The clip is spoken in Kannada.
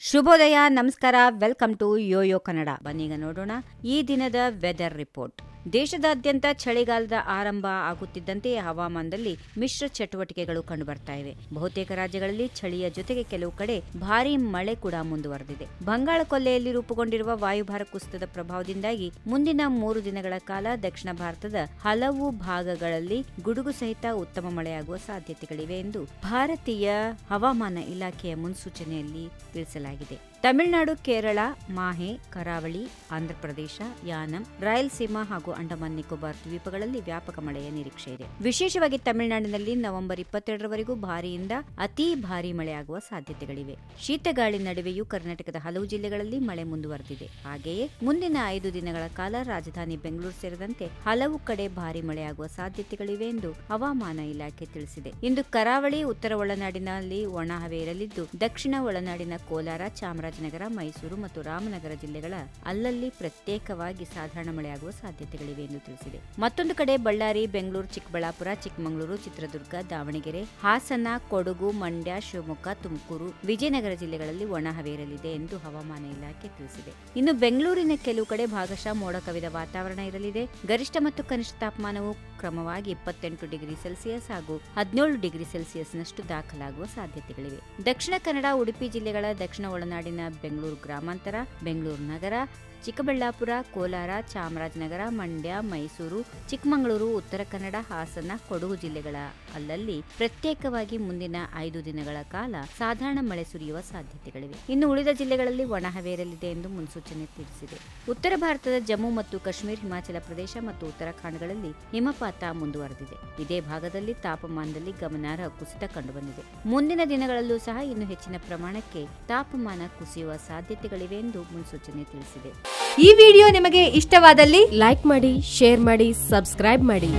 ಶುಭೋದಯ, ನಮಸ್ಕಾರ, ವೆಲ್ಕಮ್ ಟು ಯೋಯೋ ಕನ್ನಡ. ಬನ್ನೀಗ ನೋಡೋಣ ಈ ದಿನದ ವೆದರ್ ರಿಪೋರ್ಟ್. ದೇಶದಾದ್ಯಂತ ಚಳಿಗಾಲದ ಆರಂಭ ಆಗುತ್ತಿದ್ದಂತೆ ಹವಾಮಾನದಲ್ಲಿ ಮಿಶ್ರ ಚಟುವಟಿಕೆಗಳು ಕಂಡುಬರ್ತಾ ಇವೆ. ಬಹುತೇಕ ರಾಜ್ಯಗಳಲ್ಲಿ ಚಳಿಯ ಜೊತೆಗೆ ಕೆಲವು ಕಡೆ ಭಾರೀ ಮಳೆ ಕೂಡ ಮುಂದುವರೆದಿದೆ. ಬಂಗಾಳ ಕೊಲ್ಲಿಯಲ್ಲಿ ರೂಪುಗೊಂಡಿರುವ ವಾಯುಭಾರ ಕುಸಿತದ ಪ್ರಭಾವದಿಂದಾಗಿ ಮುಂದಿನ 3 ದಿನಗಳ ಕಾಲ ದಕ್ಷಿಣ ಭಾರತದ ಹಲವು ಭಾಗಗಳಲ್ಲಿ ಗುಡುಗು ಸಹಿತ ಉತ್ತಮ ಮಳೆಯಾಗುವ ಸಾಧ್ಯತೆಗಳಿವೆ ಎಂದು ಭಾರತೀಯ ಹವಾಮಾನ ಇಲಾಖೆಯ ಮುನ್ಸೂಚನೆಯಲ್ಲಿ ತಿಳಿಸಲಾಗಿದೆ. ತಮಿಳುನಾಡು, ಕೇರಳ, ಮಾಹೆ, ಕರಾವಳಿ, ಆಂಧ್ರಪ್ರದೇಶ, ಯಾನಂ, ರಾಯಲಸೀಮಾ ಹಾಗೂ ಅಂಡಮಾನ್ ನಿಕೋಬಾರ್ ದ್ವೀಪಗಳಲ್ಲಿ ವ್ಯಾಪಕ ಮಳೆಯ ನಿರೀಕ್ಷೆ ಇದೆ. ವಿಶೇಷವಾಗಿ ತಮಿಳುನಾಡಿನಲ್ಲಿ ನವೆಂಬರ್ 22ರವರೆಗೂ ಭಾರಿಯಿಂದ ಅತಿ ಭಾರಿ ಮಳೆಯಾಗುವ ಸಾಧ್ಯತೆಗಳಿವೆ. ಶೀತಗಾಳಿ ನಡುವೆಯೂ ಕರ್ನಾಟಕದ ಹಲವು ಜಿಲ್ಲೆಗಳಲ್ಲಿ ಮಳೆ ಮುಂದುವರೆದಿದೆ. ಹಾಗೆಯೇ ಮುಂದಿನ 5 ದಿನಗಳ ಕಾಲ ರಾಜಧಾನಿ ಬೆಂಗಳೂರು ಸೇರಿದಂತೆ ಹಲವು ಕಡೆ ಭಾರಿ ಮಳೆಯಾಗುವ ಸಾಧ್ಯತೆಗಳಿವೆ ಎಂದು ಹವಾಮಾನ ಇಲಾಖೆ ತಿಳಿಸಿದೆ. ಇಂದು ಕರಾವಳಿ, ಉತ್ತರ ಒಳನಾಡಿನಲ್ಲಿ ಒಣ ಹವೆ ಇರಲಿದ್ದು, ದಕ್ಷಿಣ ಒಳನಾಡಿನ ಕೋಲಾರ, ಚಾಮರಾಜನಗರ, ಮೈಸೂರು ಮತ್ತು ರಾಮನಗರ ಜಿಲ್ಲೆಗಳ ಅಲ್ಲಲ್ಲಿ ಪ್ರತ್ಯೇಕವಾಗಿ ಸಾಧಾರಣ ಮಳೆಯಾಗುವ ಸಾಧ್ಯತೆಗಳಿವೆ ಎಂದು ತಿಳಿಸಿದೆ. ಮತ್ತೊಂದು ಕಡೆ ಬಳ್ಳಾರಿ, ಬೆಂಗಳೂರು, ಚಿಕ್ಕಬಳ್ಳಾಪುರ, ಚಿಕ್ಕಮಗಳೂರು, ಚಿತ್ರದುರ್ಗ, ದಾವಣಗೆರೆ, ಹಾಸನ, ಕೊಡಗು, ಮಂಡ್ಯ, ಶಿವಮೊಗ್ಗ, ತುಮಕೂರು, ವಿಜಯನಗರ ಜಿಲ್ಲೆಗಳಲ್ಲಿ ಒಣ ಹವೆ ಇರಲಿದೆ ಎಂದು ಹವಾಮಾನ ಇಲಾಖೆ ತಿಳಿಸಿದೆ. ಇನ್ನು ಬೆಂಗಳೂರಿನ ಕೆಲವು ಕಡೆ ಭಾಗಶಃ ಮೋಡ ಕವಿದ ವಾತಾವರಣ ಇರಲಿದೆ. ಗರಿಷ್ಠ ಮತ್ತು ಕನಿಷ್ಠ ತಾಪಮಾನವು ಕ್ರಮವಾಗಿ 28 ಡಿಗ್ರಿ ಸೆಲ್ಸಿಯಸ್ ಹಾಗೂ 17 ಡಿಗ್ರಿ ಸೆಲ್ಸಿಯಸ್ನಷ್ಟು ದಾಖಲಾಗುವ ಸಾಧ್ಯತೆಗಳಿವೆ. ದಕ್ಷಿಣ ಕನ್ನಡ, ಉಡುಪಿ ಜಿಲ್ಲೆಗಳ ದಕ್ಷಿಣ ಒಳನಾಡಿನ ಬೆಂಗಳೂರು ಗ್ರಾಮಾಂತರ, ಬೆಂಗಳೂರು ನಗರ, ಚಿಕ್ಕಬಳ್ಳಾಪುರ, ಕೋಲಾರ, ಚಾಮರಾಜನಗರ, ಮಂಡ್ಯ, ಮೈಸೂರು, ಚಿಕ್ಕಮಗಳೂರು, ಉತ್ತರ ಕನ್ನಡ, ಹಾಸನ, ಕೊಡಗು ಜಿಲ್ಲೆಗಳ ಅಲ್ಲಲ್ಲಿ ಪ್ರತ್ಯೇಕವಾಗಿ ಮುಂದಿನ 5 ದಿನಗಳ ಕಾಲ ಸಾಧಾರಣ ಮಳೆ ಸುರಿಯುವ ಸಾಧ್ಯತೆಗಳಿವೆ. ಇನ್ನು ಉಳಿದ ಜಿಲ್ಲೆಗಳಲ್ಲಿ ಒಣಹವೆ ಇರಲಿದೆ ಎಂದು ಮುನ್ಸೂಚನೆ ತಿಳಿಸಿದೆ. ಉತ್ತರ ಭಾರತದ ಜಮ್ಮು ಮತ್ತು ಕಾಶ್ಮೀರ, ಹಿಮಾಚಲ ಪ್ರದೇಶ ಮತ್ತು ಉತ್ತರಾಖಂಡಗಳಲ್ಲಿ ಹಿಮಪಾತ ಮುಂದುವರೆದಿದೆ. ಇದೇ ಭಾಗದಲ್ಲಿ ತಾಪಮಾನದಲ್ಲಿ ಗಮನಾರ್ಹ ಕುಸಿತ ಕಂಡುಬಂದಿದೆ. ಮುಂದಿನ ದಿನಗಳಲ್ಲೂ ಸಹ ಇನ್ನು ಹೆಚ್ಚಿನ ಪ್ರಮಾಣಕ್ಕೆ ತಾಪಮಾನ ಕುಸಿಯುವ ಸಾಧ್ಯತೆಗಳಿವೆ ಎಂದು ಮುನ್ಸೂಚನೆ ತಿಳಿಸಿದೆ. ಈ ವಿಡಿಯೋ ನಿಮಗೆ ಇಷ್ಟವಾದಲ್ಲಿ ಲೈಕ್ ಮಾಡಿ, ಶೇರ್ ಮಾಡಿ, ಸಬ್ಸ್ಕ್ರೈಬ್ ಮಾಡಿ.